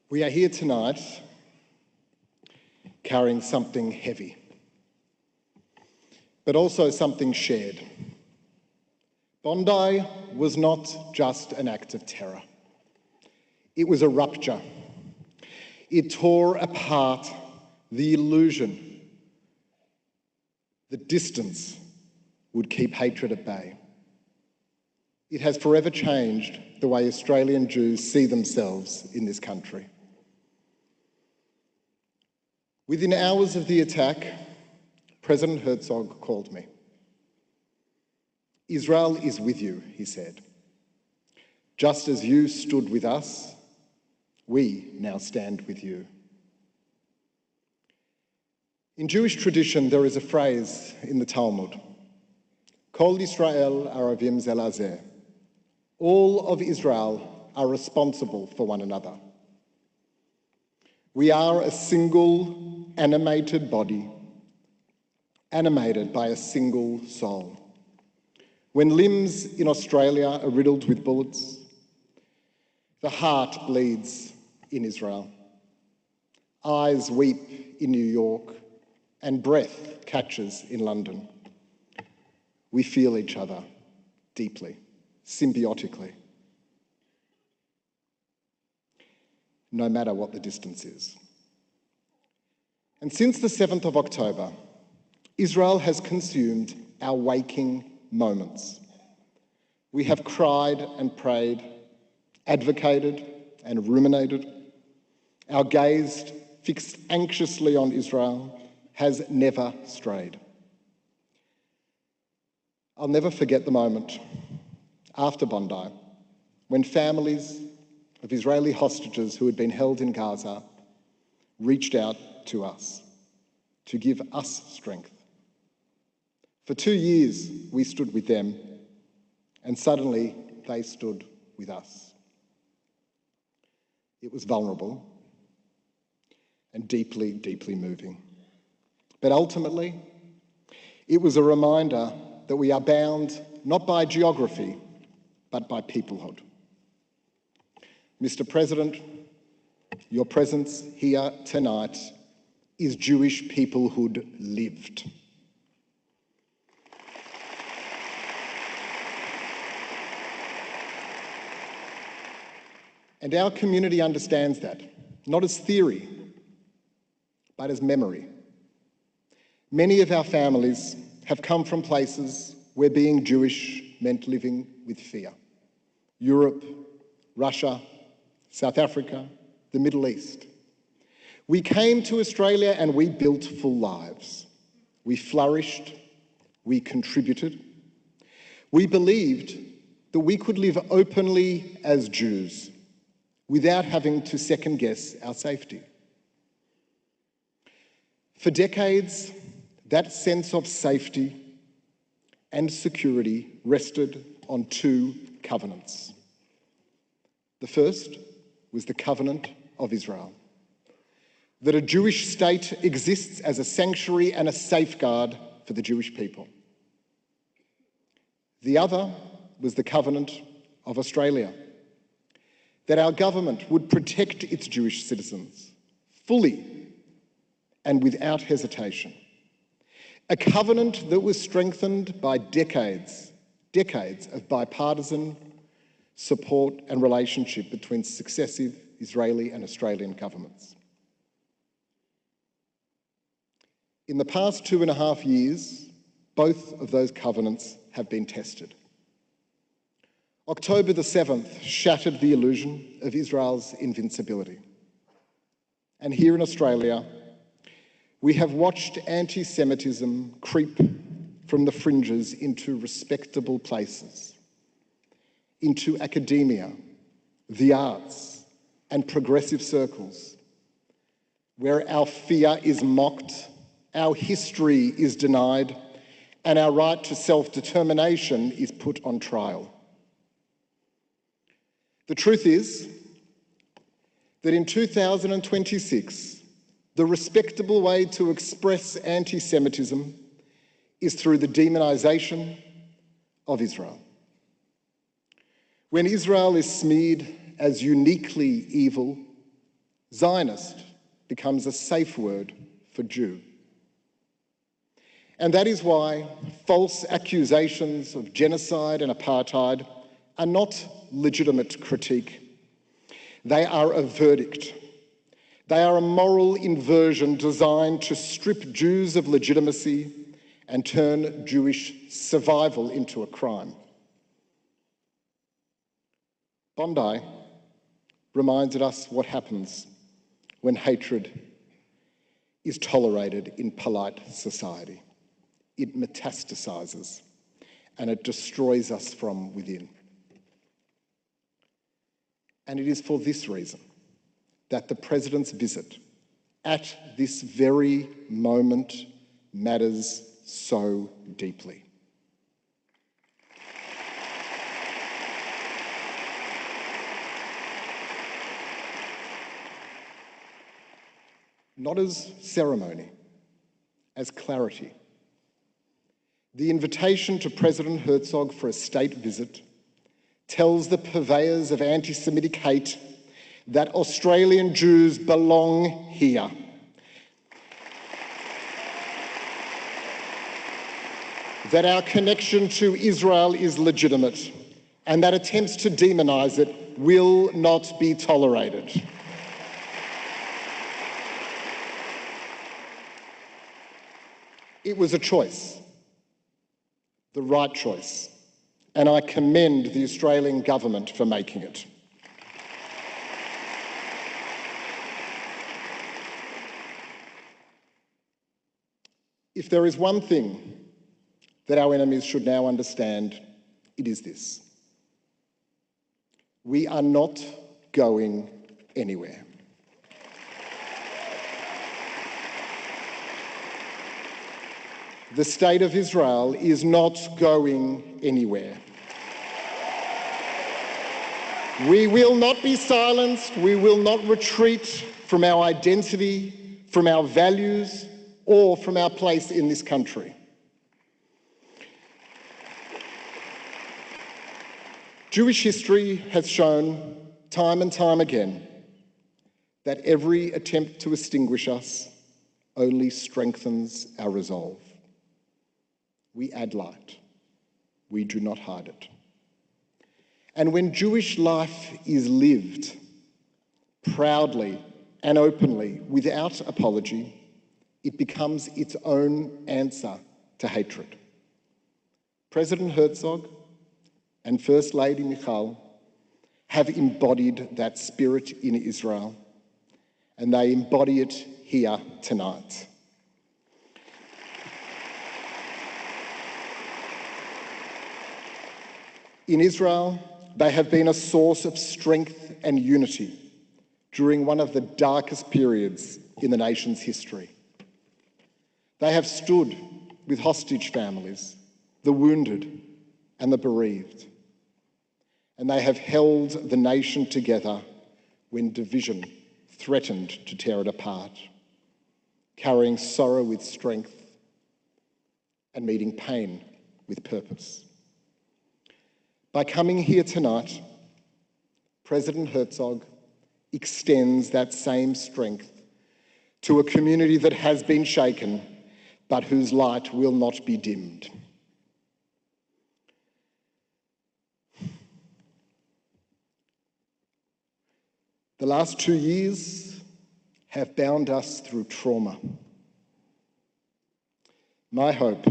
We are here tonight carrying something heavy, but also something shared. Bondi was not just an act of terror. It was a rupture. It tore apart the illusion that distance would keep hatred at bay. It has forever changed the way Australian Jews see themselves in this country. Within hours of the attack, President Herzog called me. "Israel is with you," he said. "Just as you stood with us, we now stand with you." In Jewish tradition, there is a phrase in the Talmud, Kol Yisrael Aravim Zel Hazeh. All of Israel are responsible for one another. We are a single animated body, animated by a single soul. When limbs in Australia are riddled with bullets, the heart bleeds in Israel. Eyes weep in New York, and breath catches in London. We feel each other deeply, symbiotically, no matter what the distance is. And since the 7th of October, Israel has consumed our waking moments. We have cried and prayed, advocated and ruminated. Our gaze, fixed anxiously on Israel, has never strayed. I'll never forget the moment after Bondi, when families of Israeli hostages who had been held in Gaza reached out to us to give us strength. For 2 years, we stood with them, and suddenly they stood with us. It was vulnerable and deeply, deeply moving. But ultimately, it was a reminder that we are bound not by geography, but by peoplehood. Mr. President, your presence here tonight is Jewish peoplehood lived. And our community understands that, not as theory, but as memory. Many of our families have come from places where being Jewish meant living with fear. Europe, Russia, South Africa, the Middle East. We came to Australia and we built full lives. We flourished, we contributed. We believed that we could live openly as Jews without having to second-guess our safety. For decades, that sense of safety and security rested on two covenants. The first was the covenant of Israel, that a Jewish state exists as a sanctuary and a safeguard for the Jewish people. The other was the covenant of Australia, that our government would protect its Jewish citizens fully and without hesitation. A covenant that was strengthened by decades of bipartisan support and relationship between successive Israeli and Australian governments. In the past 2.5 years, both of those covenants have been tested. October the 7th shattered the illusion of Israel's invincibility. And here in Australia, we have watched anti-Semitism creep from the fringes into respectable places, into academia, the arts, and progressive circles, where our fear is mocked, our history is denied, and our right to self-determination is put on trial. The truth is that in 2026, the respectable way to express anti-Semitism is through the demonisation of Israel. When Israel is smeared as uniquely evil, Zionist becomes a safe word for Jew. And that is why false accusations of genocide and apartheid are not legitimate critique. They are a verdict. They are a moral inversion designed to strip Jews of legitimacy and turn Jewish survival into a crime. Bondi reminded us what happens when hatred is tolerated in polite society. It metastasizes and it destroys us from within. And it is for this reason that the President's visit at this very moment matters so deeply. Not as ceremony, as clarity. The invitation to President Herzog for a state visit tells the purveyors of anti-Semitic hate that Australian Jews belong here. That our connection to Israel is legitimate, and that attempts to demonise it will not be tolerated. It was a choice, the right choice, and I commend the Australian government for making it. If there is one thing that our enemies should now understand, it is this: we are not going anywhere. The State of Israel is not going anywhere. We will not be silenced. We will not retreat from our identity, from our values, or from our place in this country. Jewish history has shown time and time again that every attempt to extinguish us only strengthens our resolve. We add light. We do not hide it. And when Jewish life is lived proudly and openly, without apology, it becomes its own answer to hatred. President Herzog and First Lady Michal have embodied that spirit in Israel, and they embody it here tonight. In Israel, they have been a source of strength and unity during one of the darkest periods in the nation's history. They have stood with hostage families, the wounded and the bereaved, and they have held the nation together when division threatened to tear it apart, carrying sorrow with strength and meeting pain with purpose. By coming here tonight, President Herzog extends that same strength to a community that has been shaken, but whose light will not be dimmed. The last 2 years have bound us through trauma. My hope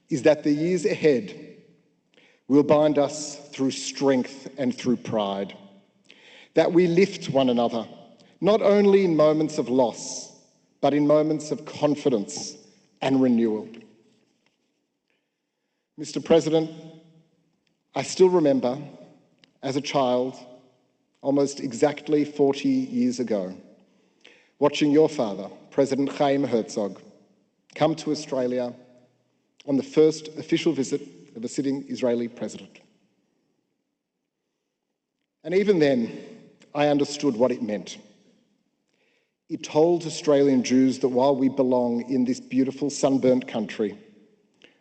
is that the years ahead will bind us through strength and through pride, that we lift one another, not only in moments of loss, but in moments of confidence and renewal. Mr. President, I still remember, as a child, almost exactly 40 years ago, watching your father, President Chaim Herzog, come to Australia on the first official visit of a sitting Israeli president. And even then, I understood what it meant. It told Australian Jews that while we belong in this beautiful sunburnt country,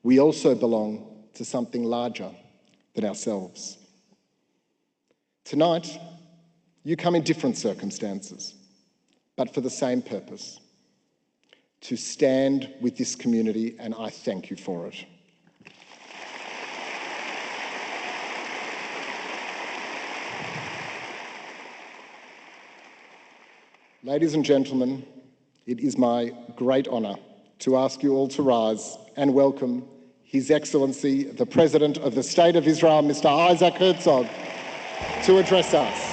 we also belong to something larger than ourselves. Tonight, You come in different circumstances, but for the same purpose, to stand with this community, and I thank you for it. Ladies and gentlemen, it is my great honour to ask you all to rise and welcome His Excellency, the President of the State of Israel, Mr. Isaac Herzog, to address us.